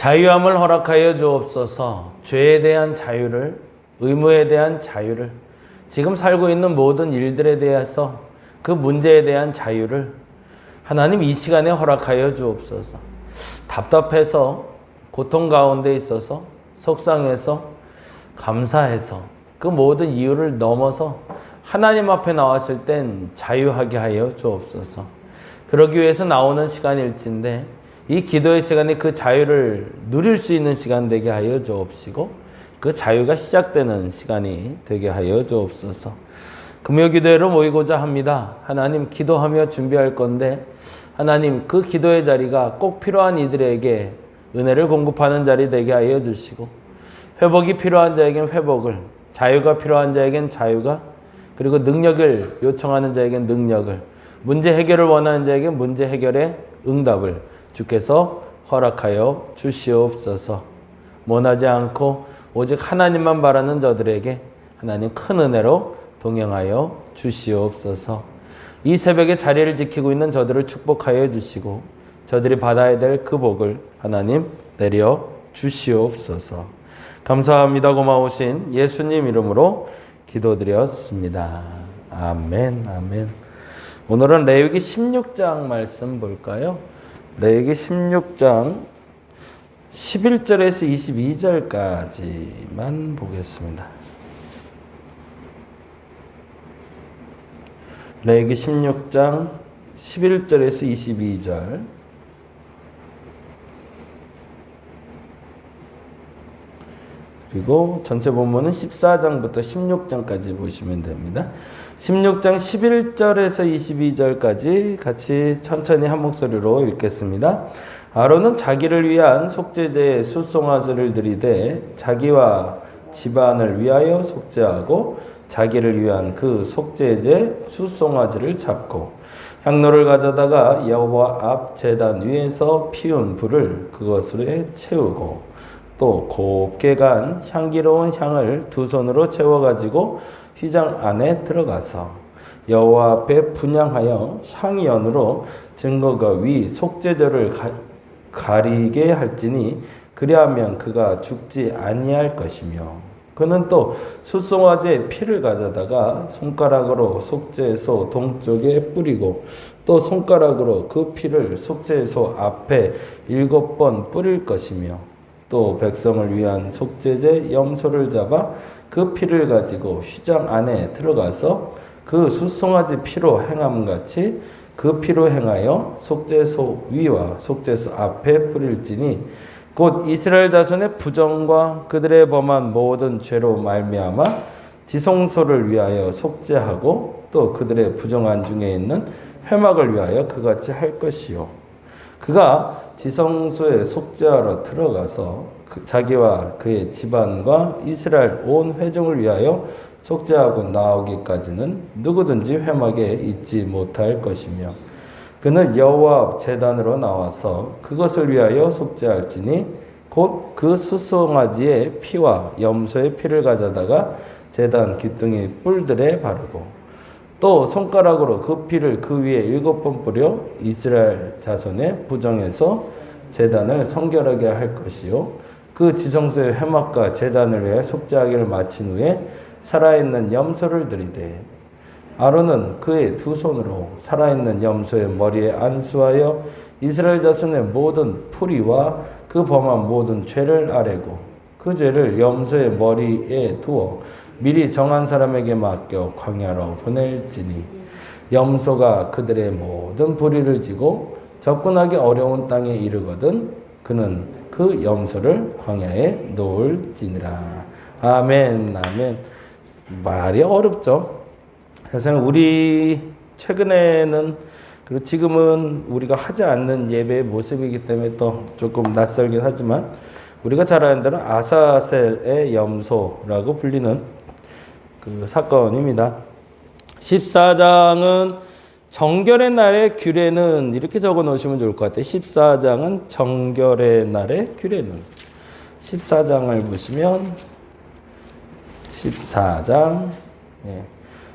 자유함을 허락하여 주옵소서. 죄에 대한 자유를, 의무에 대한 자유를, 지금 살고 있는 모든 일들에 대해서 그 문제에 대한 자유를 하나님 이 시간에 허락하여 주옵소서. 답답해서, 고통 가운데 있어서, 속상해서, 감사해서 그 모든 이유를 넘어서 하나님 앞에 나왔을 땐 자유하게 하여 주옵소서. 그러기 위해서 나오는 시간일진데 이 기도의 시간에 그 자유를 누릴 수 있는 시간 되게 하여 주옵시고 그 자유가 시작되는 시간이 되게 하여 주옵소서. 금요 기도회로 모이고자 합니다. 하나님 기도하며 준비할 건데 하나님 그 기도의 자리가 꼭 필요한 이들에게 은혜를 공급하는 자리 되게 하여 주시고 회복이 필요한 자에겐 회복을, 자유가 필요한 자에겐 자유가, 그리고 능력을 요청하는 자에겐 능력을, 문제 해결을 원하는 자에겐 문제 해결의 응답을 주께서 허락하여 주시옵소서. 원하지 않고 오직 하나님만 바라는 저들에게 하나님 큰 은혜로 동행하여 주시옵소서. 이 새벽에 자리를 지키고 있는 저들을 축복하여 주시고 저들이 받아야 될 그 복을 하나님 내려 주시옵소서. 감사합니다. 고마우신 예수님 이름으로 기도드렸습니다. 아멘, 아멘. 오늘은 레위기 16장 말씀 볼까요? 레위기 16장 11절에서 22절까지만 보겠습니다. 레위기 16장 11절에서 22절. 그리고 전체 본문은 14장부터 16장까지 보시면 됩니다. 16장 11절에서 22절까지 같이 천천히 한 목소리로 읽겠습니다. 아론은 자기를 위한 속죄제의 숫송아지를 드리되 자기와 집안을 위하여 속죄하고 자기를 위한 그 속죄제 숫송아지를 잡고 향로를 가져다가 여호와 앞 제단 위에서 피운 불을 그것에 채우고 또 곱게 간 향기로운 향을 두 손으로 채워가지고 휘장 안에 들어가서 여호와 앞에 분향하여 향연으로 증거가 위 속죄제를 가리게 할지니 그리하면 그가 죽지 아니할 것이며 그는 또 숫송아지의 피를 가져다가 손가락으로 속죄소 동쪽에 뿌리고 또 손가락으로 그 피를 속죄소 앞에 7번 뿌릴 것이며 또 백성을 위한 속죄제 염소를 잡아 그 피를 가지고 휘장 안에 들어가서 그 숫송아지 피로 행함같이 그 피로 행하여 속죄소 위와 속죄소 앞에 뿌릴지니 곧 이스라엘 자손의 부정과 그들의 범한 모든 죄로 말미암아 지성소를 위하여 속죄하고 또 그들의 부정한 중에 있는 회막을 위하여 그같이 할 것이요 그가 지성소에 속죄하러 들어가서 자기와 그의 집안과 이스라엘 온 회중을 위하여 속죄하고 나오기까지는 누구든지 회막에 있지 못할 것이며 그는 여호와 앞 제단으로 나와서 그것을 위하여 속죄할지니 곧 그 숫송아지의 피와 염소의 피를 가져다가 제단 기둥의 뿔들에 바르고 또 손가락으로 그 피를 그 위에 7번 뿌려 이스라엘 자손의 부정에서 제단을 성결하게 할 것이요 그 지성소의 회막과 제단을 위해 속죄하기를 마친 후에 살아있는 염소를 드리되 아론은 그의 두 손으로 살아있는 염소의 머리에 안수하여 이스라엘 자손의 모든 풀이와 그 범한 모든 죄를 아뢰고 그 죄를 염소의 머리에 두어 미리 정한 사람에게 맡겨 광야로 보낼지니 염소가 그들의 모든 불의를 지고 접근하기 어려운 땅에 이르거든 그는 그 염소를 광야에 놓을지니라. 아멘, 아멘. 말이 어렵죠. 사실 우리 최근에는 그리고 지금은 우리가 하지 않는 예배의 모습이기 때문에 또 조금 낯설긴 하지만 우리가 잘 아는 대로 아사셀의 염소라고 불리는 그 사건입니다. 14장은 정결의 날의 규례는 이렇게 적어 놓으시면 좋을 것 같아요. 14장은 정결의 날의 규례는 14장을 보시면 14장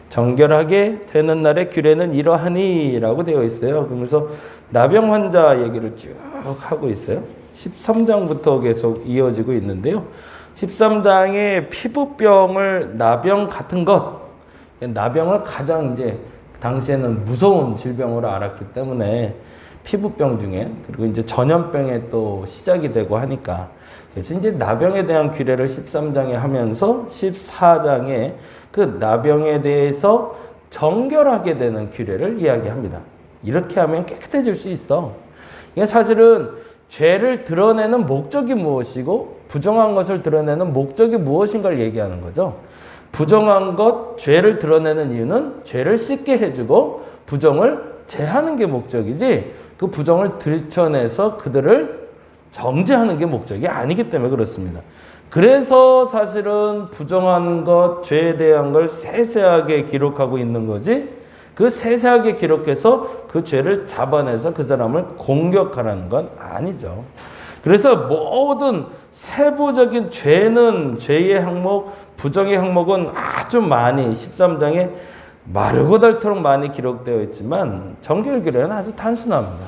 정결하게 되는 날의 규례는 이러하니 라고 되어 있어요. 그러면서 나병 환자 얘기를 쭉 하고 있어요. 13장부터 계속 이어지고 있는데요. 13장에 피부병을 나병 같은 것, 나병을 가장 이제 당시에는 무서운 질병으로 알았기 때문에 피부병 중에, 그리고 이제 전염병에 또 시작이 되고 하니까, 그래서 이제 나병에 대한 규례를 13장에 하면서 14장에 그 나병에 대해서 정결하게 되는 규례를 이야기합니다. 이렇게 하면 깨끗해질 수 있어. 이게 사실은 죄를 드러내는 목적이 무엇이고 부정한 것을 드러내는 목적이 무엇인가를 얘기하는 거죠. 부정한 것, 죄를 드러내는 이유는 죄를 씻게 해주고 부정을 제하는 게 목적이지, 그 부정을 들춰내서 그들을 정죄하는 게 목적이 아니기 때문에 그렇습니다. 그래서 사실은 부정한 것, 죄에 대한 걸 세세하게 기록하고 있는 거지, 그 세세하게 기록해서 그 죄를 잡아내서 그 사람을 공격하라는 건 아니죠. 그래서 모든 세부적인 죄는, 죄의 항목, 부정의 항목은 아주 많이 13장에 마르고 닳도록 많이 기록되어 있지만 정결 규례는 아주 단순합니다.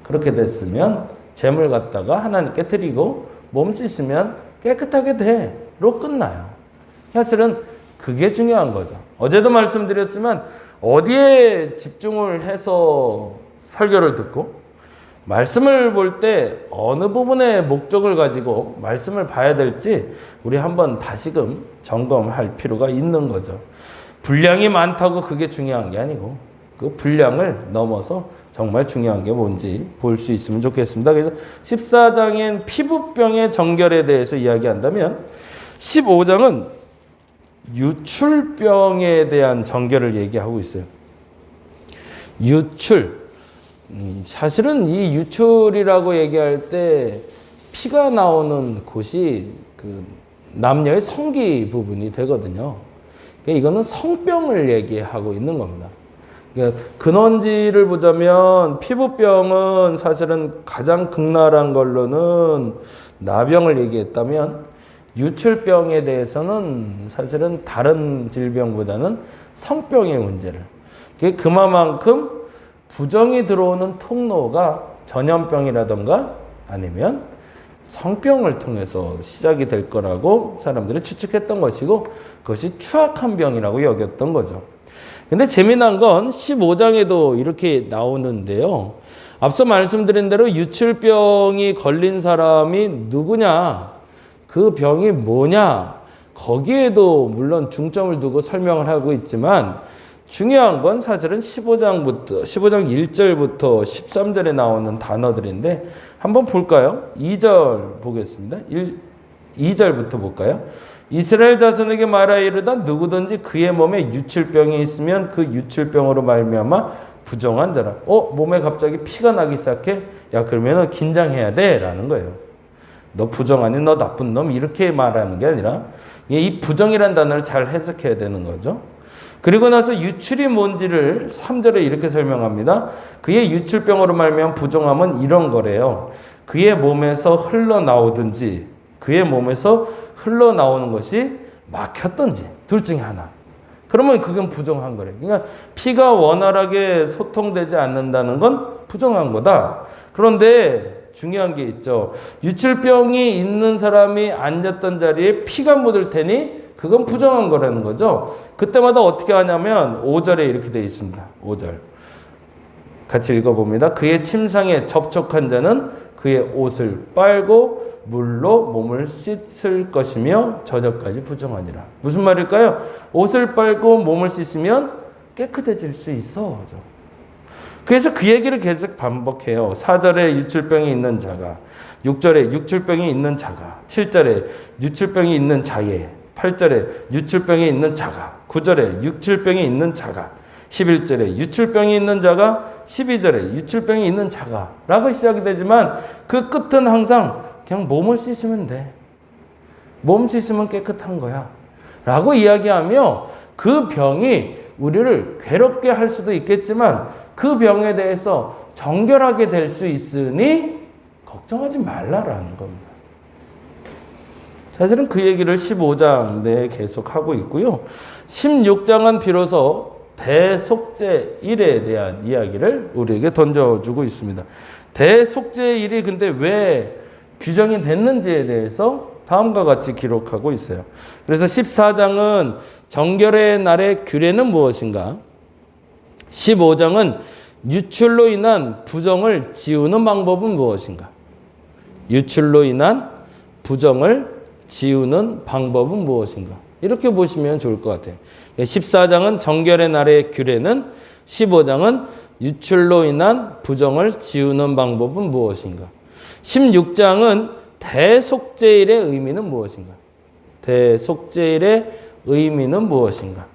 그렇게 됐으면 제물 갖다가 하나님께 드리고 몸 씻으면 깨끗하게 돼로 끝나요. 사실은 그게 중요한 거죠. 어제도 말씀드렸지만 어디에 집중을 해서 설교를 듣고 말씀을 볼 때 어느 부분의 목적을 가지고 말씀을 봐야 될지 우리 한번 다시금 점검할 필요가 있는 거죠. 분량이 많다고 그게 중요한 게 아니고 그 분량을 넘어서 정말 중요한 게 뭔지 볼 수 있으면 좋겠습니다. 그래서 14장엔 피부병의 정결에 대해서 이야기한다면 15장은 유출병에 대한 정결을 얘기하고 있어요. 유출. 사실은 이 유출이라고 얘기할 때 피가 나오는 곳이 그 남녀의 성기 부분이 되거든요. 그러니까 이거는 성병을 얘기하고 있는 겁니다. 그러니까 근원지를 보자면 피부병은 사실은 가장 극랄한 걸로는 나병을 얘기했다면 유출병에 대해서는 사실은 다른 질병보다는 성병의 문제를, 그만큼 부정이 들어오는 통로가 전염병이라던가 아니면 성병을 통해서 시작이 될 거라고 사람들이 추측했던 것이고, 그것이 추악한 병이라고 여겼던 거죠. 근데 재미난 건 15장에도 이렇게 나오는데요. 앞서 말씀드린 대로 유출병이 걸린 사람이 누구냐, 그 병이 뭐냐, 거기에도 물론 중점을 두고 설명을 하고 있지만 중요한 건 사실은 15장 1절부터 13절에 나오는 단어들인데 한번 볼까요? 2절 보겠습니다. 2절부터 볼까요? 이스라엘 자손에게 말하여 이르다 누구든지 그의 몸에 유출병이 있으면 그 유출병으로 말미암아 부정한 자라. 몸에 갑자기 피가 나기 시작해? 야, 그러면은 긴장해야 돼 라는 거예요. 너 부정하니? 너 나쁜 놈? 이렇게 말하는 게 아니라 이 부정이라는 단어를 잘 해석해야 되는 거죠. 그리고 나서 유출이 뭔지를 3절에 이렇게 설명합니다. 그의 유출병으로 말미암아 부정함은 이런 거래요. 그의 몸에서 흘러나오든지 그의 몸에서 흘러나오는 것이 막혔든지 둘 중에 하나. 그러면 그건 부정한 거래요. 그러니까 피가 원활하게 소통되지 않는다는 건 부정한 거다. 그런데 중요한 게 있죠. 유출병이 있는 사람이 앉았던 자리에 피가 묻을 테니 그건 부정한 거라는 거죠. 그때마다 어떻게 하냐면 5절에 이렇게 되어 있습니다. 5절. 같이 읽어봅니다. 그의 침상에 접촉한 자는 그의 옷을 빨고 물로 몸을 씻을 것이며 저녁까지 부정하니라. 무슨 말일까요? 옷을 빨고 몸을 씻으면 깨끗해질 수 있어. 그래서 그 얘기를 계속 반복해요. 4절에 유출병이 있는 자가, 6절에 유출병이 있는 자가, 7절에 유출병이 있는 자예, 8절에 유출병이 있는 자가, 9절에 유출병이 있는 자가, 11절에 유출병이 있는 자가, 12절에 유출병이 있는 자가 라고 시작이 되지만 그 끝은 항상 그냥 몸을 씻으면 돼. 몸 씻으면 깨끗한 거야 라고 이야기하며 그 병이 우리를 괴롭게 할 수도 있겠지만 그 병에 대해서 정결하게 될 수 있으니 걱정하지 말라라는 겁니다. 사실은 그 얘기를 15장 내에 계속하고 있고요. 16장은 비로소 대속죄 일에 대한 이야기를 우리에게 던져주고 있습니다. 대속죄의 일이 근데 왜 규정이 됐는지에 대해서 다음과 같이 기록하고 있어요. 그래서 14장은 정결의 날의 규례는 무엇인가? 15장은 유출로 인한 부정을 지우는 방법은 무엇인가? 유출로 인한 부정을 지우는 방법은 무엇인가? 이렇게 보시면 좋을 것 같아요. 14장은 정결의 날의 규례는, 15장은 유출로 인한 부정을 지우는 방법은 무엇인가? 16장은 대속죄일의 의미는 무엇인가? 대속죄일의 의미는 무엇인가?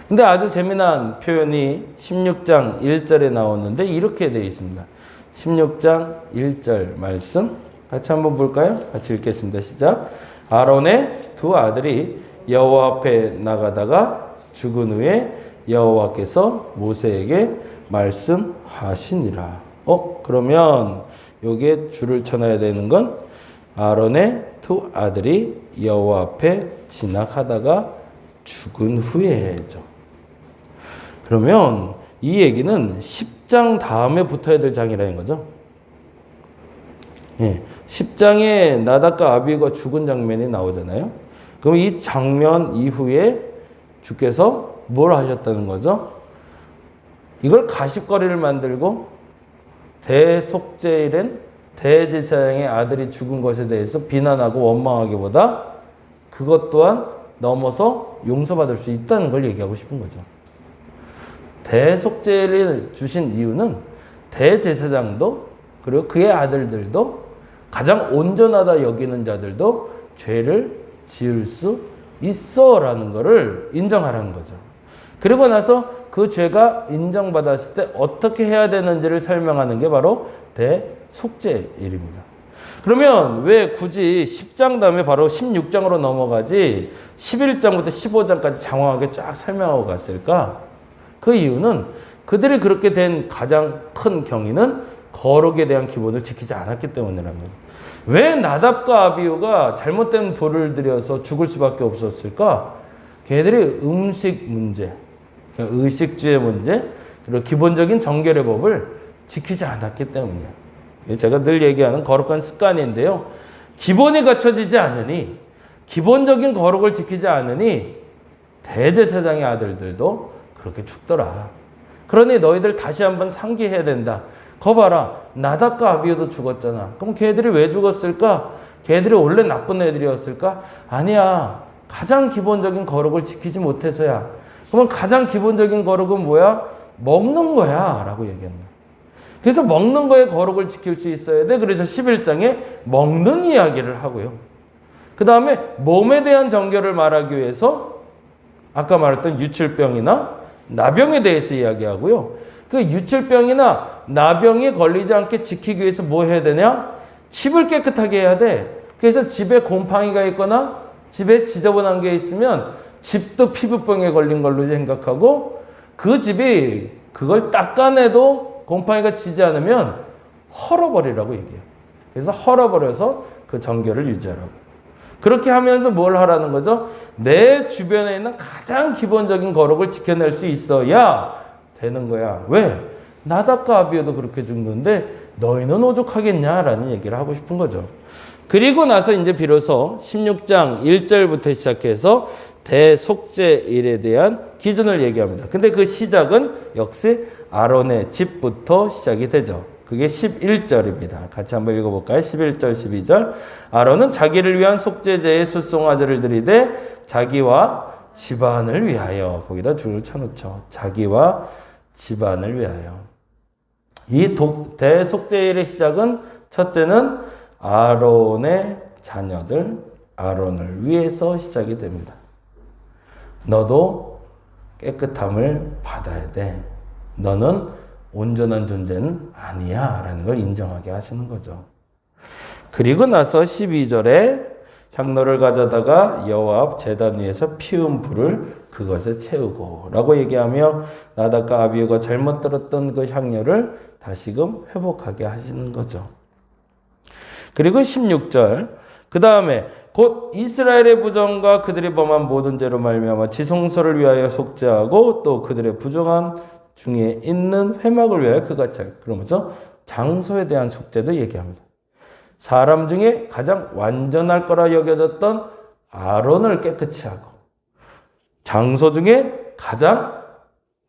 근데 아주 재미난 표현이 16장 1절에 나오는데 이렇게 되어 있습니다. 16장 1절 말씀 같이 한번 볼까요? 같이 읽겠습니다. 시작. 아론의 두 아들이 여호와 앞에 나가다가 죽은 후에 여호와께서 모세에게 말씀하시니라. 그러면 여기에 줄을 쳐놔야 되는 건 아론의 두 아들이 여호와 앞에 지나가다가 죽은 후에죠. 그러면 이 얘기는 10장 다음에 붙어야 될 장이라는 거죠. 10장에 나답과 아비후가 죽은 장면이 나오잖아요. 그럼 이 장면 이후에 주께서 뭘 하셨다는 거죠? 이걸 가십거리를 만들고 대속죄일엔 대제사장의 아들이 죽은 것에 대해서 비난하고 원망하기보다 그것 또한 넘어서 용서받을 수 있다는 걸 얘기하고 싶은 거죠. 대속죄를 주신 이유는 대제사장도 그리고 그의 아들들도 가장 온전하다 여기는 자들도 죄를 지을 수 있어라는 것을 인정하라는 거죠. 그리고 나서 그 죄가 인정받았을 때 어떻게 해야 되는지를 설명하는 게 바로 대속죄일입니다. 그러면 왜 굳이 10장 다음에 바로 16장으로 넘어가지 11장부터 15장까지 장황하게 쫙 설명하고 갔을까? 그 이유는 그들이 그렇게 된 가장 큰 경위는 거룩에 대한 기본을 지키지 않았기 때문이라는 거예요. 왜 나답과 아비후가 잘못된 불을 들여서 죽을 수밖에 없었을까? 걔들이 음식 문제, 의식주의 문제, 그리고 기본적인 정결의 법을 지키지 않았기 때문이에요. 제가 늘 얘기하는 거룩한 습관인데요. 기본이 갖춰지지 않으니, 기본적인 거룩을 지키지 않으니 대제사장의 아들들도 그렇게 죽더라. 그러니 너희들 다시 한번 상기해야 된다. 거 봐라. 나답과 아비후도 죽었잖아. 그럼 걔들이 왜 죽었을까? 걔들이 원래 나쁜 애들이었을까? 아니야. 가장 기본적인 거룩을 지키지 못해서야. 그러면 가장 기본적인 거룩은 뭐야? 먹는 거야. 라고 얘기하는 거야. 그래서 먹는 거에 거룩을 지킬 수 있어야 돼. 그래서 11장에 먹는 이야기를 하고요. 그 다음에 몸에 대한 정결을 말하기 위해서 아까 말했던 유출병이나 나병에 대해서 이야기하고요. 그 유출병이나 나병이 걸리지 않게 지키기 위해서 뭐 해야 되냐? 집을 깨끗하게 해야 돼. 그래서 집에 곰팡이가 있거나 집에 지저분한 게 있으면 집도 피부병에 걸린 걸로 생각하고 그 집이 그걸 닦아내도 곰팡이가 지지 않으면 헐어버리라고 얘기해요. 그래서 헐어버려서 그 정결을 유지하라고. 그렇게 하면서 뭘 하라는 거죠? 내 주변에 있는 가장 기본적인 거룩을 지켜낼 수 있어야 되는 거야. 왜? 나답과 아비후도 그렇게 죽는데 너희는 오죽하겠냐라는 얘기를 하고 싶은 거죠. 그리고 나서 이제 비로소 16장 1절부터 시작해서 대속죄일에 대한 기준을 얘기합니다. 근데 그 시작은 역시 아론의 집부터 시작이 되죠. 그게 11절입니다. 같이 한번 읽어볼까요? 11절, 12절. 아론은 자기를 위한 속죄제에 숫송아지를 드리되 자기와 집안을 위하여 거기다 줄을 쳐놓죠. 자기와 집안을 위하여. 이 대속죄일의 시작은 첫째는 아론의 자녀들, 아론을 위해서 시작이 됩니다. 너도 깨끗함을 받아야 돼. 너는 온전한 존재는 아니야 라는 걸 인정하게 하시는 거죠. 그리고 나서 12절에 향로를 가져다가 여호와 앞 제단 위에서 피운 불을 그것에 채우고 라고 얘기하며 나답과 아비후가 잘못 들었던 그 향료를 다시금 회복하게 하시는 거죠. 그리고 16절 그 다음에 곧 이스라엘의 부정과 그들이 범한 모든 죄로 말미암아 지성소를 위하여 속죄하고 또 그들의 부정한 중에 있는 회막을 위하여 그가 그러면서 장소에 대한 속죄도 얘기합니다. 사람 중에 가장 완전할 거라 여겨졌던 아론을 깨끗이 하고 장소 중에 가장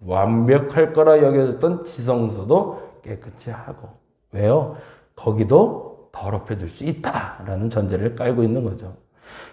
완벽할 거라 여겨졌던 지성소도 깨끗이 하고. 왜요? 거기도 더럽혀질 수 있다라는 전제를 깔고 있는 거죠.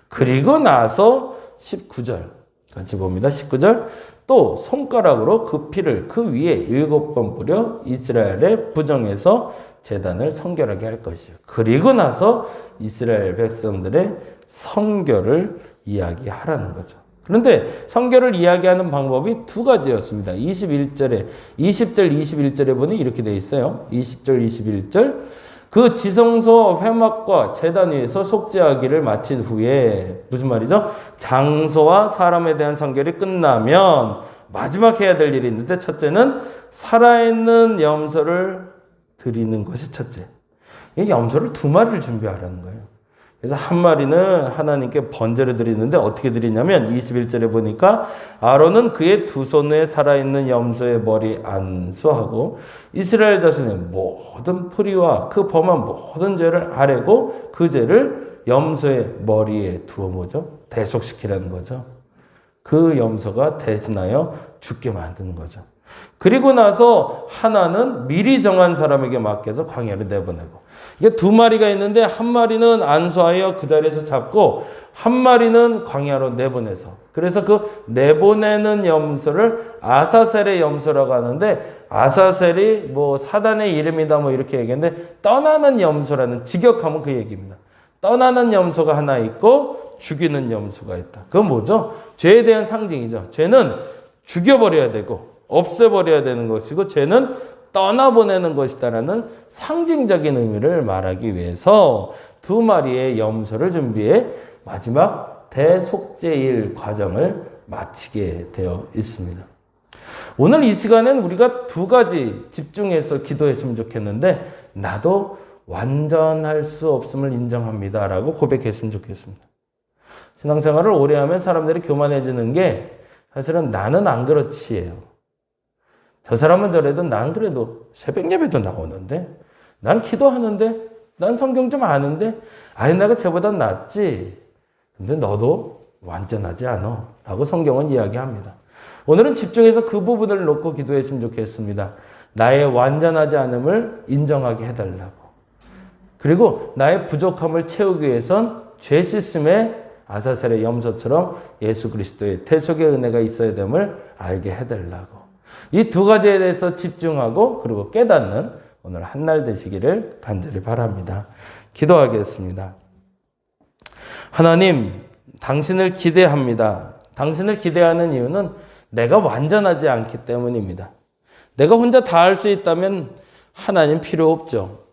그리고 나서 19절 같이 봅니다. 19절 또 손가락으로 그 피를 그 위에 7번 뿌려 이스라엘의 부정에서 제단을 성결하게 할 것이요. 그리고 나서 이스라엘 백성들의 성결을 이야기하라는 거죠. 그런데 성결을 이야기하는 방법이 두 가지였습니다. 20절, 21절에 보니 이렇게 되어 있어요. 20절, 21절. 그 지성소 회막과 제단 위에서 속죄하기를 마친 후에 무슨 말이죠? 장소와 사람에 대한 성결이 끝나면 마지막 해야 될 일이 있는데 첫째는 살아있는 염소를 드리는 것이 첫째. 이 염소를 2마리를 준비하라는 거예요. 그래서 한 마리는 하나님께 번제를 드리는데 어떻게 드리냐면 21절에 보니까 아론은 그의 두 손에 살아있는 염소의 머리 안수하고 이스라엘 자손의 모든 풀이와 그 범한 모든 죄를 아뢰고 그 죄를 염소의 머리에 두어 뭐죠? 대속시키라는 거죠. 그 염소가 대신하여 죽게 만드는 거죠. 그리고 나서 하나는 미리 정한 사람에게 맡겨서 광야를 내보내고 이게 2마리가 있는데 한 마리는 안수하여 그 자리에서 잡고 한 마리는 광야로 내보내서 그래서 그 내보내는 염소를 아사셀의 염소라고 하는데 아사셀이 뭐 사단의 이름이다 뭐 이렇게 얘기했는데 떠나는 염소라는 직역하면 그 얘기입니다. 떠나는 염소가 하나 있고 죽이는 염소가 있다. 그건 뭐죠? 죄에 대한 상징이죠. 죄는 죽여버려야 되고 없애버려야 되는 것이고 죄는 떠나보내는 것이다라는 상징적인 의미를 말하기 위해서 2마리의 염소를 준비해 마지막 대속죄일 과정을 마치게 되어 있습니다. 오늘 이 시간엔 우리가 2가지 집중해서 기도했으면 좋겠는데 나도 완전할 수 없음을 인정합니다 라고 고백했으면 좋겠습니다. 신앙생활을 오래 하면 사람들이 교만해지는 게 사실은 나는 안 그렇지예요. 저 사람은 저래도 난 그래도 새벽 예배도 나오는데 난 기도하는데 난 성경 좀 아는데 아니 내가 쟤보다 낫지. 근데 너도 완전하지 않아 라고 성경은 이야기합니다. 오늘은 집중해서 그 부분을 놓고 기도했으면 좋겠습니다. 나의 완전하지 않음을 인정하게 해달라고. 그리고 나의 부족함을 채우기 위해선 죄 씻음에 아사셀의 염소처럼 예수 그리스도의 대속의 은혜가 있어야 됨을 알게 해달라고. 이 2가지에 대해서 집중하고 그리고 깨닫는 오늘 한날 되시기를 간절히 바랍니다. 기도하겠습니다. 하나님, 당신을 기대합니다. 당신을 기대하는 이유는 내가 완전하지 않기 때문입니다. 내가 혼자 다 할 수 있다면 하나님 필요 없죠.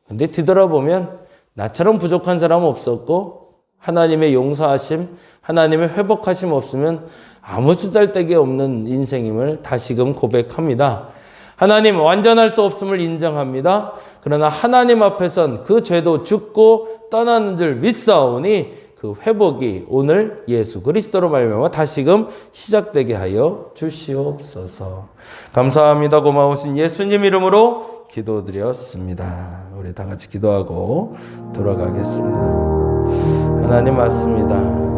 근데 뒤돌아보면 나처럼 부족한 사람은 없었고 하나님의 용서하심, 하나님의 회복하심 없으면 아무 쓰잘데기 없는 인생임을 다시금 고백합니다. 하나님 완전할 수 없음을 인정합니다. 그러나 하나님 앞에선 그 죄도 죽고 떠나는 줄 믿사오니 그 회복이 오늘 예수 그리스도로 말미암아 다시금 시작되게 하여 주시옵소서. 감사합니다. 고마우신 예수님 이름으로 기도드렸습니다. 우리 다 같이 기도하고 돌아가겠습니다. 하나님 맞습니다.